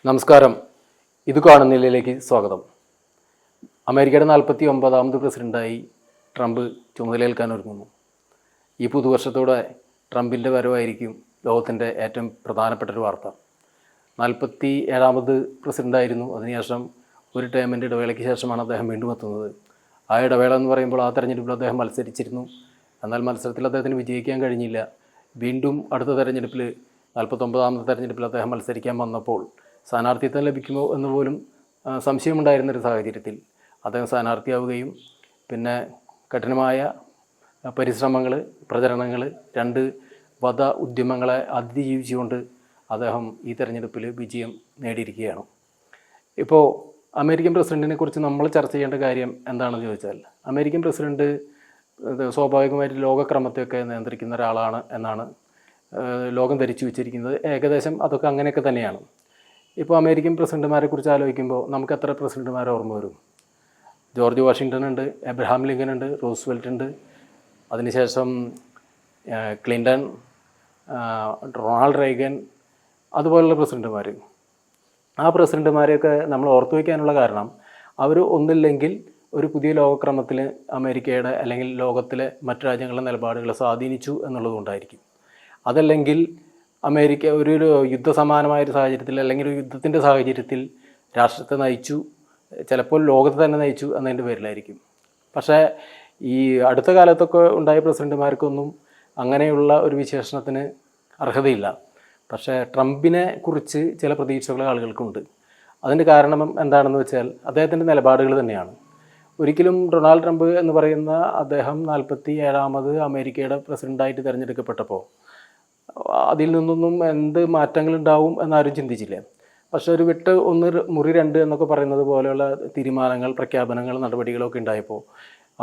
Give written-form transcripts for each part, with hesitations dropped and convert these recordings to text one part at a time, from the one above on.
നമസ്കാരം. ഇത് കാണുന്നില്ലേക്ക് സ്വാഗതം. അമേരിക്കയുടെ 49ാമത് പ്രസിഡൻ്റായി ട്രംപ് ചുമതലയേൽക്കാൻ ഒരുങ്ങുന്നു. ഈ പുതുവർഷത്തോടെ ട്രംപിൻ്റെ വരവായിരിക്കും ലോകത്തിൻ്റെ ഏറ്റവും പ്രധാനപ്പെട്ടൊരു വാർത്ത. 47ാമത് പ്രസിഡൻ്റായിരുന്നു. അതിനുശേഷം ഒരു ടേമിൻ്റെ ഇടവേളയ്ക്ക് ശേഷമാണ് അദ്ദേഹം വീണ്ടും എത്തുന്നത്. ആ ഇടവേള എന്ന് പറയുമ്പോൾ ആ തെരഞ്ഞെടുപ്പിൽ അദ്ദേഹം മത്സരിച്ചിരുന്നു. എന്നാൽ മത്സരത്തിൽ അദ്ദേഹത്തിന് വിജയിക്കാൻ കഴിഞ്ഞില്ല. വീണ്ടും അടുത്ത തെരഞ്ഞെടുപ്പിൽ 49ാമത് തെരഞ്ഞെടുപ്പിൽ അദ്ദേഹം മത്സരിക്കാൻ വന്നപ്പോൾ സ്ഥാനാർത്ഥിത്വം ലഭിക്കുമോ എന്ന് പോലും സംശയമുണ്ടായിരുന്നൊരു സാഹചര്യത്തിൽ അദ്ദേഹം സ്ഥാനാർത്ഥിയാവുകയും പിന്നെ കഠിനമായ പരിശ്രമങ്ങൾ, പ്രചരണങ്ങൾ, 2 വധ ഉദ്യമങ്ങളെ അതിജീവിച്ചുകൊണ്ട് അദ്ദേഹം ഈ തെരഞ്ഞെടുപ്പിൽ വിജയം നേടിയിരിക്കുകയാണ്. ഇപ്പോൾ അമേരിക്കൻ പ്രസിഡൻറ്റിനെ കുറിച്ച് നമ്മൾ ചർച്ച ചെയ്യേണ്ട കാര്യം എന്താണെന്ന് ചോദിച്ചാൽ, അമേരിക്കൻ പ്രസിഡൻറ്റ് സ്വാഭാവികമായിട്ട് ലോകക്രമത്തെയൊക്കെ നിയന്ത്രിക്കുന്ന ഒരാളാണ് എന്നാണ് ലോകം ധരിച്ചു വെച്ചിരിക്കുന്നത്. ഏകദേശം അതൊക്കെ അങ്ങനെയൊക്കെ തന്നെയാണ്. ഇപ്പോൾ അമേരിക്കൻ പ്രസിഡന്റുമാരെ കുറിച്ച് ആലോചിക്കുമ്പോൾ നമുക്ക് എത്ര പ്രസിഡന്റുമാരെ ഓർമ്മ വരും? ജോർജ് വാഷിങ്ടൺ ഉണ്ട്, എബ്രഹാം ലിങ്കൻ ഉണ്ട്, റൂസ്വെൽറ്റ് ഉണ്ട്, അതിനുശേഷം ക്ലിൻ്റൺ, റൊണാൾഡ് റേഗൻ, അതുപോലുള്ള പ്രസിഡന്റുമാർ. ആ പ്രസിഡന്റുമാരെയൊക്കെ നമ്മൾ ഓർത്തു വയ്ക്കാനുള്ള കാരണം അവർ ഒന്നില്ലെങ്കിൽ ഒരു പുതിയ ലോകക്രമത്തിൽ അമേരിക്കയുടെ അല്ലെങ്കിൽ ലോകത്തിലെ മറ്റു രാജ്യങ്ങളുടെ നിലപാടുകളെ സ്വാധീനിച്ചു എന്നുള്ളതുകൊണ്ടായിരിക്കും. അതല്ലെങ്കിൽ അമേരിക്ക ഒരു യുദ്ധസമാനമായൊരു സാഹചര്യത്തിൽ അല്ലെങ്കിൽ ഒരു യുദ്ധത്തിൻ്റെ സാഹചര്യത്തിൽ രാഷ്ട്രത്തെ നയിച്ചു, ചിലപ്പോൾ ലോകത്തെ തന്നെ നയിച്ചു എന്നതിൻ്റെ പേരിലായിരിക്കും. പക്ഷേ ഈ അടുത്ത കാലത്തൊക്കെ ഉണ്ടായ പ്രസിഡന്റുമാർക്കൊന്നും അങ്ങനെയുള്ള ഒരു വിശേഷണത്തിന് അർഹതയില്ല. പക്ഷേ ട്രംപിനെ കുറിച്ച് ചില പ്രതീക്ഷകൾ ആളുകൾക്കുണ്ട്. അതിൻ്റെ കാരണം എന്താണെന്ന് വെച്ചാൽ അദ്ദേഹത്തിൻ്റെ നിലപാടുകൾ തന്നെയാണ്. ഒരിക്കലും ഡൊണാൾഡ് ട്രംപ് എന്ന് പറയുന്ന അദ്ദേഹം 47ാമത് അമേരിക്കയുടെ പ്രസിഡൻ്റായിട്ട് തിരഞ്ഞെടുക്കപ്പെട്ടപ്പോൾ അതിൽ നിന്നൊന്നും എന്ത് മാറ്റങ്ങളുണ്ടാവും എന്നാരും ചിന്തിച്ചില്ല. പക്ഷേ ഒരു വിട്ട് ഒന്ന് മുറി 2 എന്നൊക്കെ പറയുന്നത് പോലെയുള്ള തീരുമാനങ്ങൾ, പ്രഖ്യാപനങ്ങൾ, നടപടികളൊക്കെ ഉണ്ടായപ്പോൾ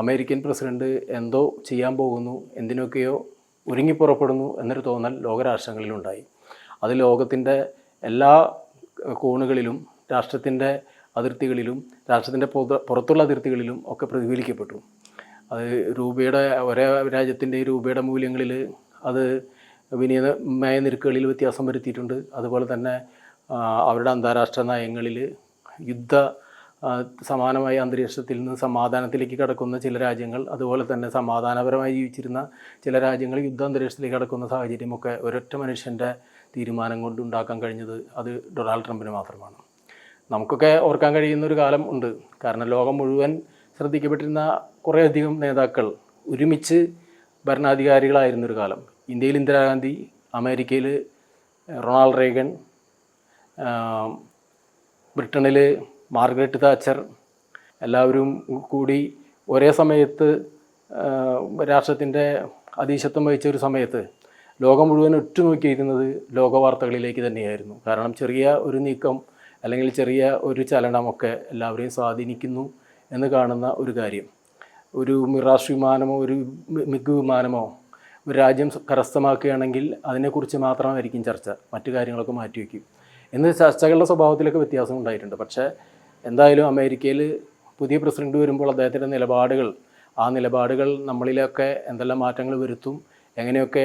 അമേരിക്കൻ പ്രസിഡൻറ്റ് എന്തോ ചെയ്യാൻ പോകുന്നു, എന്തിനൊക്കെയോ ഒരുങ്ങിപ്പുറപ്പെടുന്നു എന്നൊരു തോന്നൽ ലോകരാഷ്ട്രങ്ങളിലുണ്ടായി. അത് ലോകത്തിൻ്റെ എല്ലാ കോണുകളിലും, രാഷ്ട്രത്തിൻ്റെ അതിർത്തികളിലും, രാഷ്ട്രത്തിൻ്റെ പുറത്തുള്ള അതിർത്തികളിലും ഒക്കെ പ്രതിഫലിക്കപ്പെട്ടു. അത് രൂപയുടെ ഒരേ രാജ്യത്തിൻ്റെ രൂപയുടെ മൂല്യങ്ങളിൽ അത് വിനിമയ നിരക്കുകളിൽ വ്യത്യാസം വരുത്തിയിട്ടുണ്ട്. അതുപോലെ തന്നെ അവരുടെ അന്താരാഷ്ട്ര നയങ്ങളിൽ സമാനമായ അന്തരീക്ഷത്തിൽ നിന്ന് സമാധാനത്തിലേക്ക് കടക്കുന്ന ചില രാജ്യങ്ങൾ, അതുപോലെ തന്നെ സമാധാനപരമായി ജീവിച്ചിരുന്ന ചില രാജ്യങ്ങൾ യുദ്ധാന്തരീക്ഷത്തിലേക്ക് കടക്കുന്ന സാഹചര്യമൊക്കെ ഒരൊറ്റ മനുഷ്യൻ്റെ തീരുമാനം കൊണ്ട് ഉണ്ടാക്കാൻ കഴിഞ്ഞത് അത് ഡൊണാൾഡ് ട്രംപിന് മാത്രമാണ്. നമുക്കൊക്കെ ഓർക്കാൻ കഴിയുന്നൊരു കാലം ഉണ്ട്. കാരണം ലോകം മുഴുവൻ ശ്രദ്ധിക്കപ്പെട്ടിരുന്ന കുറേയധികം നേതാക്കൾ ഒരുമിച്ച് ഭരണാധികാരികളായിരുന്നൊരു കാലം. ഇന്ത്യയിൽ ഇന്ദിരാഗാന്ധി, അമേരിക്കയിൽ റൊണാൾഡ് റേഗൻ, ബ്രിട്ടനിൽ മാർഗരറ്റ് താച്ചർ, എല്ലാവരും കൂടി ഒരേ സമയത്ത് രാഷ്ട്രത്തിൻ്റെ അധീശത്വം വഹിച്ച ഒരു സമയത്ത് ലോകം മുഴുവൻ ഉറ്റുനോക്കിയിരുന്നത് ലോകവാർത്തകളിലേക്ക് തന്നെയായിരുന്നു. കാരണം ചെറിയ ഒരു നീക്കം അല്ലെങ്കിൽ ചെറിയ ഒരു ചലനമൊക്കെ എല്ലാവരെയും സ്വാധീനിക്കുന്നു എന്ന് കാണുന്ന ഒരു കാര്യം. ഒരു മിറാഷ് വിമാനമോ ഒരു മിഗ് വിമാനമോ ഒരു രാജ്യം കരസ്ഥമാക്കുകയാണെങ്കിൽ അതിനെക്കുറിച്ച് മാത്രമായിരിക്കും ചർച്ച, മറ്റു കാര്യങ്ങളൊക്കെ മാറ്റിവെക്കും. എന്ന് ചർച്ചകളുടെ സ്വഭാവത്തിലൊക്കെ വ്യത്യാസം ഉണ്ടായിട്ടുണ്ട്. പക്ഷേ എന്തായാലും അമേരിക്കയിൽ പുതിയ പ്രസിഡന്റ് വരുമ്പോൾ അദ്ദേഹത്തിൻ്റെ നിലപാടുകൾ, ആ നിലപാടുകൾ നമ്മളിലൊക്കെ എന്തെല്ലാം മാറ്റങ്ങൾ വരുത്തും, എങ്ങനെയൊക്കെ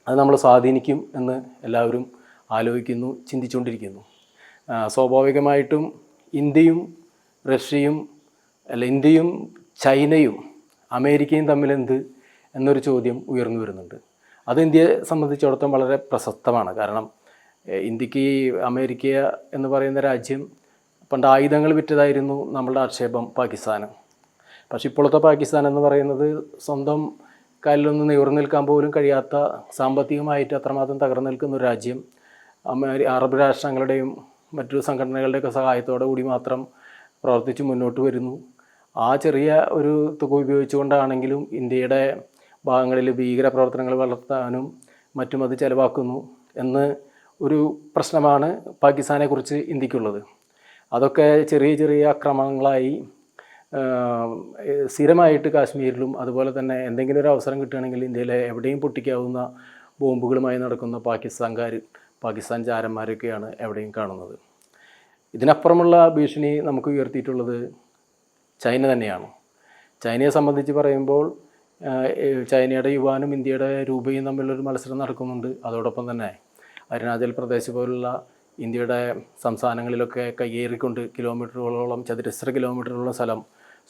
അത് നമ്മൾ സ്വാധീനിക്കും എന്ന് എല്ലാവരും ആലോചിക്കുന്നു, ചിന്തിച്ചുകൊണ്ടിരിക്കുന്നു. സ്വാഭാവികമായിട്ടും ഇന്ത്യയും റഷ്യയും ഇന്ത്യയും ചൈനയും അമേരിക്കയും തമ്മിലെന്ത് എന്നൊരു ചോദ്യം ഉയർന്നു വരുന്നുണ്ട്. അത് ഇന്ത്യയെ സംബന്ധിച്ചിടത്തോളം വളരെ പ്രസക്തമാണ്. കാരണം ഇന്ത്യക്ക് അമേരിക്ക എന്ന് പറയുന്ന രാജ്യം പണ്ട് ആയുധങ്ങൾ വിറ്റതായിരുന്നു നമ്മളുടെ ആക്ഷേപം പാകിസ്ഥാന്. പക്ഷെ ഇപ്പോഴത്തെ പാകിസ്ഥാൻ എന്ന് പറയുന്നത് സ്വന്തം കാലിലൊന്ന് നിവർന്നു നിൽക്കാൻ പോലും കഴിയാത്ത, സാമ്പത്തികമായിട്ട് അത്രമാത്രം തകർന്നു നിൽക്കുന്ന ഒരു രാജ്യം അറബ് രാഷ്ട്രങ്ങളുടെയും മറ്റു സംഘടനകളുടെയൊക്കെ സഹായത്തോടു കൂടി മാത്രം പ്രവർത്തിച്ച് മുന്നോട്ട് വരുന്നു. ആ ചെറിയ ഒരു തുക ഉപയോഗിച്ചുകൊണ്ടാണെങ്കിലും ഇന്ത്യയുടെ ഭാഗങ്ങളിൽ ഭീകര പ്രവർത്തനങ്ങൾ വളർത്താനും മറ്റും അത് ചെലവാക്കുന്നു എന്ന് ഒരു പ്രശ്നമാണ് പാകിസ്ഥാനെക്കുറിച്ച് ഇന്ത്യക്കുള്ളത്. അതൊക്കെ ചെറിയ ചെറിയ ആക്രമണങ്ങളായി സ്ഥിരമായിട്ട് കാശ്മീരിലും അതുപോലെ തന്നെ എന്തെങ്കിലും ഒരു അവസരം കിട്ടുകയാണെങ്കിൽ ഇന്ത്യയിലെ എവിടെയും പൊട്ടിക്കാവുന്ന ബോംബുകളുമായി നടക്കുന്ന പാകിസ്ഥാൻ ചാരന്മാരൊക്കെയാണ് എവിടെയും കാണുന്നത്. ഇതിനപ്പുറമുള്ള ഭീഷണി നമുക്ക് ഉയർത്തിയിട്ടുള്ളത് ചൈന തന്നെയാണ്. ചൈനയെ സംബന്ധിച്ച് പറയുമ്പോൾ ചൈനയുടെ യുവാനും ഇന്ത്യയുടെ രൂപയും തമ്മിലൊരു മത്സരം നടക്കുന്നുണ്ട്. അതോടൊപ്പം തന്നെ അരുണാചൽ പ്രദേശ് പോലുള്ള ഇന്ത്യയുടെ സംസ്ഥാനങ്ങളിലൊക്കെ കയ്യേറിക്കൊണ്ട് കിലോമീറ്ററുകളോളം ചതുരശ്ര കിലോമീറ്ററുകളോളം സ്ഥലം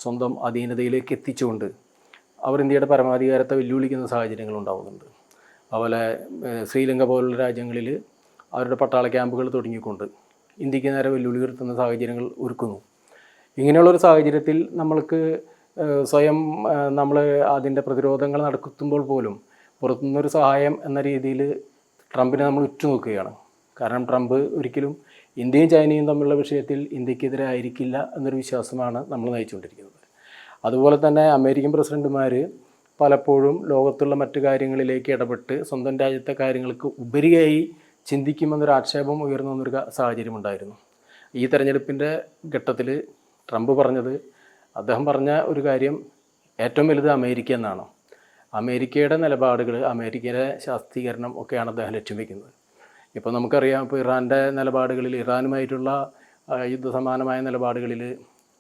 സ്വന്തം അധീനതയിലേക്ക് എത്തിച്ചുകൊണ്ട് അവർ ഇന്ത്യയുടെ പരമാധികാരത്തെ വെല്ലുവിളിക്കുന്ന സാഹചര്യങ്ങൾ ഉണ്ടാകുന്നുണ്ട്. അതുപോലെ ശ്രീലങ്ക പോലുള്ള രാജ്യങ്ങളിൽ അവരുടെ പട്ടാള ക്യാമ്പുകൾ തുടങ്ങിക്കൊണ്ട് ഇന്ത്യക്ക് നേരെ വെല്ലുവിളി ഉയർത്തുന്ന സാഹചര്യങ്ങൾ ഒരുക്കുന്നു. ഇങ്ങനെയുള്ളൊരു സാഹചര്യത്തിൽ നമ്മൾക്ക് സ്വയം നമ്മൾ അതിൻ്റെ പ്രതിരോധങ്ങൾ നടത്തുമ്പോൾ പോലും പുറത്തുനിന്നൊരു സഹായം എന്ന രീതിയിൽ ട്രംപിനെ നമ്മൾ ഉറ്റുനോക്കുകയാണ്. കാരണം ട്രംപ് ഒരിക്കലും ഇന്ത്യയും ചൈനയും തമ്മിലുള്ള വിഷയത്തിൽ ഇന്ത്യക്കെതിരെ ആയിരിക്കില്ല എന്നൊരു വിശ്വാസമാണ് നമ്മൾ നയിച്ചുകൊണ്ടിരിക്കുന്നത്. അതുപോലെ തന്നെ അമേരിക്കൻ പ്രസിഡന്റുമാർ പലപ്പോഴും ലോകത്തുള്ള മറ്റു കാര്യങ്ങളിലേക്ക് ഇടപെട്ട് സ്വന്തം രാജ്യത്തെ കാര്യങ്ങൾക്ക് ഉപരിയായി ചിന്തിക്കുമെന്നൊരു ആക്ഷേപം ഉയർന്നു വന്നൊരു സാഹചര്യം ഉണ്ടായിരുന്നു. ഈ തെരഞ്ഞെടുപ്പിൻ്റെ ഘട്ടത്തിൽ ട്രംപ് അദ്ദേഹം പറഞ്ഞ ഒരു കാര്യം ഏറ്റവും വലുത് അമേരിക്ക എന്നാണ്. അമേരിക്കയുടെ നിലപാടുകൾ, അമേരിക്കയുടെ ശാക്തീകരണം ഒക്കെയാണ് അദ്ദേഹം ലക്ഷ്യം വയ്ക്കുന്നത്. ഇപ്പോൾ നമുക്കറിയാം, ഇപ്പോൾ ഇറാൻ്റെ നിലപാടുകളിൽ, ഇറാനുമായിട്ടുള്ള യുദ്ധസമാനമായ നിലപാടുകളിൽ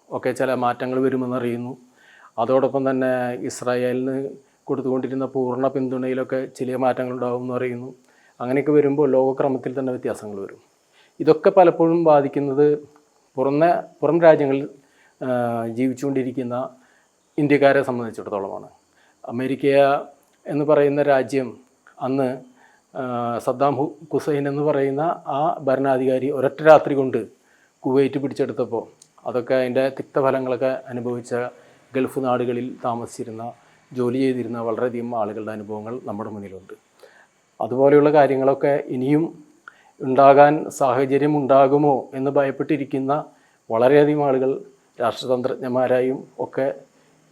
ഒക്കെ ചില മാറ്റങ്ങൾ വരുമെന്നറിയുന്നു. അതോടൊപ്പം തന്നെ ഇസ്രായേലിന് കൊടുത്തുകൊണ്ടിരുന്ന പൂർണ്ണ പിന്തുണയിലൊക്കെ ചില മാറ്റങ്ങളുണ്ടാകുമെന്ന് അറിയുന്നു. അങ്ങനെയൊക്കെ വരുമ്പോൾ ലോകക്രമത്തിൽ തന്നെ വ്യത്യാസങ്ങൾ വരും. ഇതൊക്കെ പലപ്പോഴും ബാധിക്കുന്നത് പുറം രാജ്യങ്ങളിൽ ജീവിച്ചുകൊണ്ടിരിക്കുന്ന ഇന്ത്യക്കാരെ സംബന്ധിച്ചിടത്തോളമാണ്. അമേരിക്ക എന്ന് പറയുന്ന രാജ്യം അന്ന് സദ്ദാം ഹുസൈൻ എന്ന് പറയുന്ന ആ ഭരണാധികാരി ഒരൊറ്റ രാത്രി കൊണ്ട് കുവൈറ്റ് പിടിച്ചെടുത്തപ്പോൾ അതൊക്കെ അതിൻ്റെ തിക്തഫലങ്ങളൊക്കെ അനുഭവിച്ച ഗൾഫ് നാടുകളിൽ താമസിച്ചിരുന്ന, ജോലി ചെയ്തിരുന്ന വളരെയധികം ആളുകളുടെ അനുഭവങ്ങൾ നമ്മുടെ മുന്നിലുണ്ട്. അതുപോലെയുള്ള കാര്യങ്ങളൊക്കെ ഇനിയും ഉണ്ടാകാൻ സാഹചര്യം ഉണ്ടാകുമോ എന്ന് ഭയപ്പെട്ടിരിക്കുന്ന വളരെയധികം ആളുകൾ രാഷ്ട്രതന്ത്രജ്ഞന്മാരായും ഒക്കെ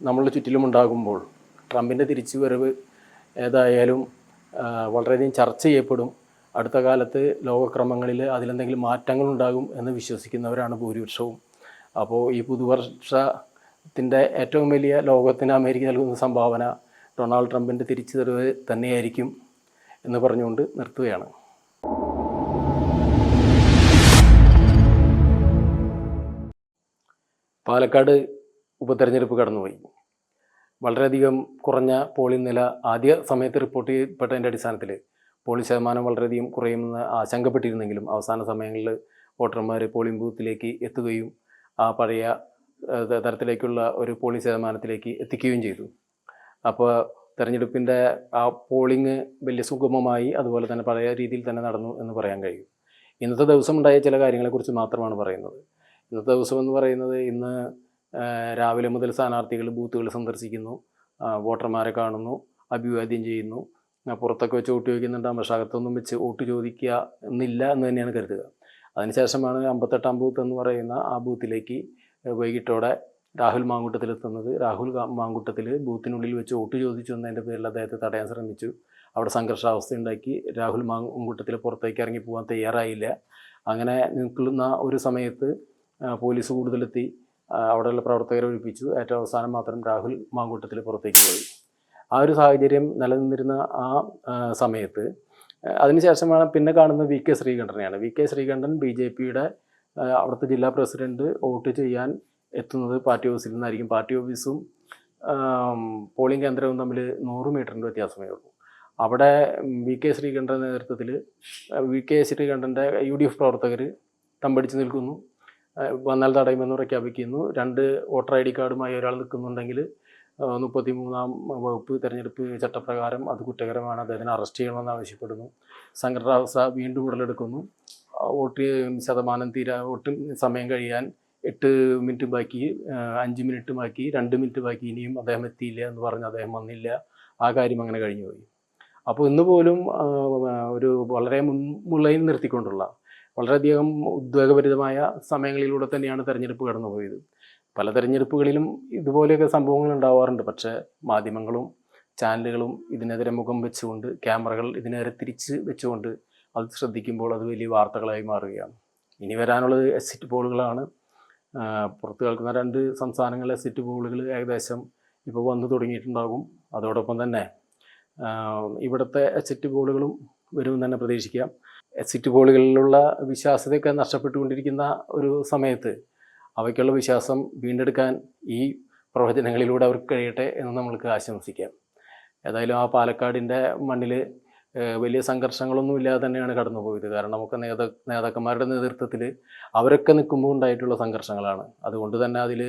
നമ്മളുടെ ചുറ്റിലും ഉണ്ടാകുമ്പോൾ ട്രംപിൻ്റെ തിരിച്ചുവരവ് ഏതായാലും വളരെയധികം ചർച്ച ചെയ്യപ്പെടും. അടുത്ത കാലത്ത് ലോകക്രമങ്ങളിൽ അതിലെന്തെങ്കിലും മാറ്റങ്ങളുണ്ടാകും എന്ന് വിശ്വസിക്കുന്നവരാണ് ഭൂരിപക്ഷവും. അപ്പോൾ ഈ പുതുവർഷത്തിൻ്റെ ഏറ്റവും വലിയ ലോകത്തിന് അമേരിക്ക നൽകുന്ന സംഭാവന ഡൊണാൾഡ് ട്രംപിൻ്റെ തിരിച്ചുവരവ് തന്നെയായിരിക്കും എന്ന് പറഞ്ഞുകൊണ്ട് നിർത്തുകയാണ്. പാലക്കാട് ഉപതെരഞ്ഞെടുപ്പ് കടന്നുപോയി. വളരെയധികം കുറഞ്ഞ പോളിംഗ് നില ആദ്യ സമയത്ത് റിപ്പോർട്ട് ചെയ്യപ്പെട്ടതിൻ്റെ അടിസ്ഥാനത്തിൽ പോളിംഗ് ശതമാനം വളരെയധികം കുറയുമെന്ന് ആശങ്കപ്പെട്ടിരുന്നെങ്കിലും അവസാന സമയങ്ങളിൽ വോട്ടർമാർ പോളിംഗ് ബൂത്തിലേക്ക് എത്തുകയും ആ പഴയ തരത്തിലേക്കുള്ള ഒരു പോളിംഗ് ശതമാനത്തിലേക്ക് എത്തിക്കുകയും ചെയ്തു. അപ്പോൾ തെരഞ്ഞെടുപ്പിൻ്റെ ആ പോളിംഗ് വലിയ സുഗമമായി, അതുപോലെ തന്നെ പഴയ രീതിയിൽ തന്നെ നടന്നു എന്ന് പറയാൻ കഴിയും. ഇന്നത്തെ ദിവസം ഉണ്ടായ ചില കാര്യങ്ങളെക്കുറിച്ച് മാത്രമാണ് പറയുന്നത്. ഇന്നത്തെ ദിവസം എന്ന് പറയുന്നത്, ഇന്ന് രാവിലെ മുതൽ സ്ഥാനാർത്ഥികൾ ബൂത്തുകൾ സന്ദർശിക്കുന്നു, വോട്ടർമാരെ കാണുന്നു, അഭിവാദ്യം ചെയ്യുന്നു, പുറത്തൊക്കെ വെച്ച് വോട്ട് ചോദിക്കുന്നുണ്ടാകും. പക്ഷേ അകത്തൊന്നും വെച്ച് വോട്ട് ചോദിക്കുക എന്നില്ല എന്ന് തന്നെയാണ് കരുതുക. അതിനുശേഷമാണ് 58-ാം ബൂത്ത് എന്ന് പറയുന്ന ആ ബൂത്തിലേക്ക് വൈകിട്ടോടെ രാഹുൽ മാങ്കൂട്ടത്തിലെത്തുന്നത്. രാഹുൽ മാങ്കൂട്ടത്തിൽ ബൂത്തിനുള്ളിൽ വെച്ച് വോട്ട് ചോദിച്ചു എന്നതിൻ്റെ പേരിൽ അദ്ദേഹത്തെ തടയാൻ ശ്രമിച്ചു. അവിടെ സംഘർഷാവസ്ഥ ഉണ്ടാക്കി. രാഹുൽ മാങ്കൂട്ടത്തിൽ പുറത്തേക്ക് ഇറങ്ങി പോകാൻ തയ്യാറായില്ല. അങ്ങനെ നിൽക്കുന്ന ഒരു സമയത്ത് പോലീസ് കൂടുതലെത്തി അവിടെയുള്ള പ്രവർത്തകരെ ഒഴിപ്പിച്ചു. ഏറ്റവും അവസാനം മാത്രം രാഹുൽ മാങ്കൂട്ടത്തിൽ പുറത്തേക്ക് പോയി. ആ ഒരു സാഹചര്യം നിലനിന്നിരുന്ന ആ സമയത്ത് അതിനുശേഷമാണ് പിന്നെ കാണുന്നത് വി കെ ശ്രീകണ്ഠനെയാണ്. വി കെ ശ്രീകണ്ഠൻ BJPയുടെ അവിടുത്തെ ജില്ലാ പ്രസിഡന്റ് വോട്ട് ചെയ്യാൻ എത്തുന്നത് പാർട്ടി ഓഫീസിൽ നിന്നായിരിക്കും. പാർട്ടി ഓഫീസും പോളിംഗ് കേന്ദ്രവും തമ്മിൽ 100 മീറ്ററിൻ്റെ വ്യത്യാസമേ ഉള്ളൂ. അവിടെ വി കെ ശ്രീകണ്ഠൻ്റെ നേതൃത്വത്തിൽ വി കെ ശ്രീകണ്ഠൻ്റെ UDF പ്രവർത്തകർ തമ്പടിച്ച് നിൽക്കുന്നു. വന്നാൽ തടയുമെന്ന് പ്രഖ്യാപിക്കുന്നു. 2 വോട്ടർ ID കാർഡുമായി ഒരാൾ നിൽക്കുന്നുണ്ടെങ്കിൽ 33-ാം വകുപ്പ് തെരഞ്ഞെടുപ്പ് ചട്ടപ്രകാരം അത് കുറ്റകരമാണ്, അദ്ദേഹത്തിനെ അറസ്റ്റ് ചെയ്യണമെന്ന് ആവശ്യപ്പെടുന്നു. സംഘടനാവസ്ഥ വീണ്ടും ഉടലെടുക്കുന്നു. വോട്ട് ശതമാനം വോട്ട് സമയം കഴിയാൻ 8 മിനിറ്റ് ബാക്കി, 5 മിനിറ്റ് ബാക്കി, 2 മിനിറ്റ് ബാക്കി, ഇനിയും അദ്ദേഹം എത്തിയില്ല എന്ന് പറഞ്ഞ് അദ്ദേഹം വന്നില്ല. ആ കാര്യം അങ്ങനെ കഴിഞ്ഞു പോയി. അപ്പോൾ ഇന്ന് പോലും ഒരു വളരെ മുൻമുള്ളയിൽ നിർത്തിക്കൊണ്ടുള്ള വളരെയധികം ഉദ്വേഗഭരിതമായ സമയങ്ങളിലൂടെ തന്നെയാണ് തെരഞ്ഞെടുപ്പ് കടന്നുപോയത്. പല തെരഞ്ഞെടുപ്പുകളിലും ഇതുപോലെയൊക്കെ സംഭവങ്ങൾ ഉണ്ടാവാറുണ്ട്. പക്ഷേ മാധ്യമങ്ങളും ചാനലുകളും ഇതിനെതിരെ മുഖം വെച്ചുകൊണ്ട്, ക്യാമറകൾ ഇതിനെതിരെ തിരിച്ച് വെച്ചുകൊണ്ട് അത് ശ്രദ്ധിക്കുമ്പോൾ അത് വലിയ വാർത്തകളായി മാറുകയാണ്. ഇനി വരാനുള്ളത് എക്സിറ്റ് പോളുകളാണ്. പുറത്ത് കേൾക്കുന്ന 2 സംസ്ഥാനങ്ങളിലെ എക്സിറ്റ് പോളുകൾ ഏകദേശം ഇപ്പോൾ വന്നു തുടങ്ങിയിട്ടുണ്ടാകും. അതോടൊപ്പം തന്നെ ഇവിടുത്തെ എക്സിറ്റ് പോളുകളും വരുമെന്ന് തന്നെ പ്രതീക്ഷിക്കാം. എക്സിറ്റ് പോളുകളിലുള്ള വിശ്വാസ്യതയൊക്കെ നഷ്ടപ്പെട്ടുകൊണ്ടിരിക്കുന്ന ഒരു സമയത്ത് അവയ്ക്കുള്ള വിശ്വാസം വീണ്ടെടുക്കാൻ ഈ പ്രവചനങ്ങളിലൂടെ അവർക്ക് കഴിയട്ടെ എന്ന് നമ്മൾക്ക് ആശംസിക്കാം. ഏതായാലും ആ പാലക്കാടിൻ്റെ മണ്ണിൽ വലിയ സംഘർഷങ്ങളൊന്നും ഇല്ലാതെ തന്നെയാണ് കടന്നുപോയത്. കാരണം നമുക്ക് നേതാക്കന്മാരുടെ നേതൃത്വത്തിൽ അവരൊക്കെ നിൽക്കുമ്പോൾ ഉണ്ടായിട്ടുള്ള സംഘർഷങ്ങളാണ്. അതുകൊണ്ട് തന്നെ അതിൽ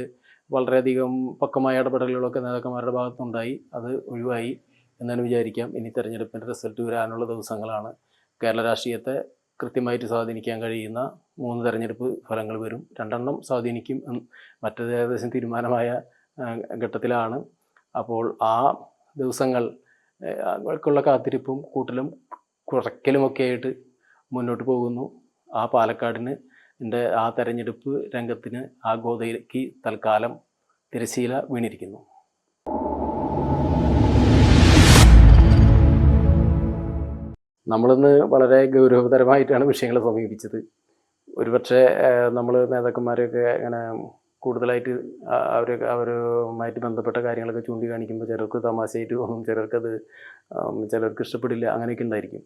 വളരെയധികം പക്വമായ ഇടപെടലുകളൊക്കെ നേതാക്കന്മാരുടെ ഭാഗത്തുണ്ടായി. അത് ഒഴിവായി എന്നാണ് വിചാരിക്കാം. ഇനി തെരഞ്ഞെടുപ്പിൻ്റെ റിസൾട്ട് വരാനുള്ള ദിവസങ്ങളാണ്. കേരള രാഷ്ട്രീയത്തെ കൃത്യമായിട്ട് സ്വാധീനിക്കാൻ കഴിയുന്ന 3 തെരഞ്ഞെടുപ്പ് ഫലങ്ങൾ വരും. 2 സ്വാധീനിക്കും. മറ്റേത് ഏകദേശം തീരുമാനമായ ഘട്ടത്തിലാണ്. അപ്പോൾ ആ ദിവസങ്ങൾ ക്കുള്ള കാത്തിരിപ്പും കൂട്ടലും കുറയ്ക്കലുമൊക്കെ ആയിട്ട് മുന്നോട്ട് പോകുന്നു. ആ പാലക്കാടിന് ആ തെരഞ്ഞെടുപ്പ് രംഗത്തിന് ആ ഗോതയിലേക്ക് തൽക്കാലം തിരശ്ശീല വീണിരിക്കുന്നു. നമ്മളിന്ന് വളരെ ഗൗരവതരമായിട്ടാണ് വിഷയങ്ങളെ സമീപിച്ചത്. ഒരുപക്ഷെ നമ്മൾ നേതാക്കന്മാരെയൊക്കെ ഇങ്ങനെ കൂടുതലായിട്ട് അവരുമായിട്ട് ബന്ധപ്പെട്ട കാര്യങ്ങളൊക്കെ ചൂണ്ടിക്കാണിക്കുമ്പോൾ ചിലർക്ക് തമാശയായിട്ട് തോന്നും, ചിലർക്ക് ഇഷ്ടപ്പെടില്ല, അങ്ങനെയൊക്കെ ഉണ്ടായിരിക്കും.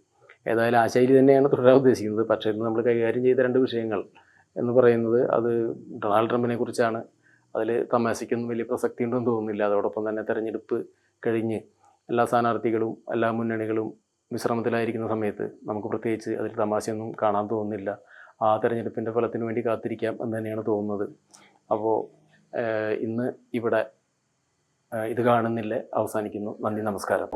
ഏതായാലും ആ ശൈലി തന്നെയാണ് തുടരാൻ ഉദ്ദേശിക്കുന്നത്. പക്ഷേ ഇന്ന് നമ്മൾ കൈകാര്യം ചെയ്ത 2 വിഷയങ്ങൾ എന്ന് പറയുന്നത് അത് ഡൊണാൾഡ് ട്രംപിനെ കുറിച്ചാണ്. അതിൽ തമാശയ്ക്കൊന്നും വലിയ പ്രസക്തി ഉണ്ടെന്ന് തോന്നുന്നില്ല. അതോടൊപ്പം തന്നെ തെരഞ്ഞെടുപ്പ് കഴിഞ്ഞ് എല്ലാ സ്ഥാനാർത്ഥികളും എല്ലാ മുന്നണികളും വിശ്രമത്തിലായിരിക്കുന്ന സമയത്ത് നമുക്ക് പ്രത്യേകിച്ച് അതിൽ തമാശയൊന്നും കാണാൻ തോന്നുന്നില്ല. ആ തെരഞ്ഞെടുപ്പിൻ്റെ ഫലത്തിന് വേണ്ടി കാത്തിരിക്കാം എന്ന് തന്നെയാണ് തോന്നുന്നത്. അപ്പോൾ ഇന്ന് ഇവിടെ ഇത് കാണുന്നില്ലേ അവസാനിക്കുന്നു. നന്ദി, നമസ്കാരം.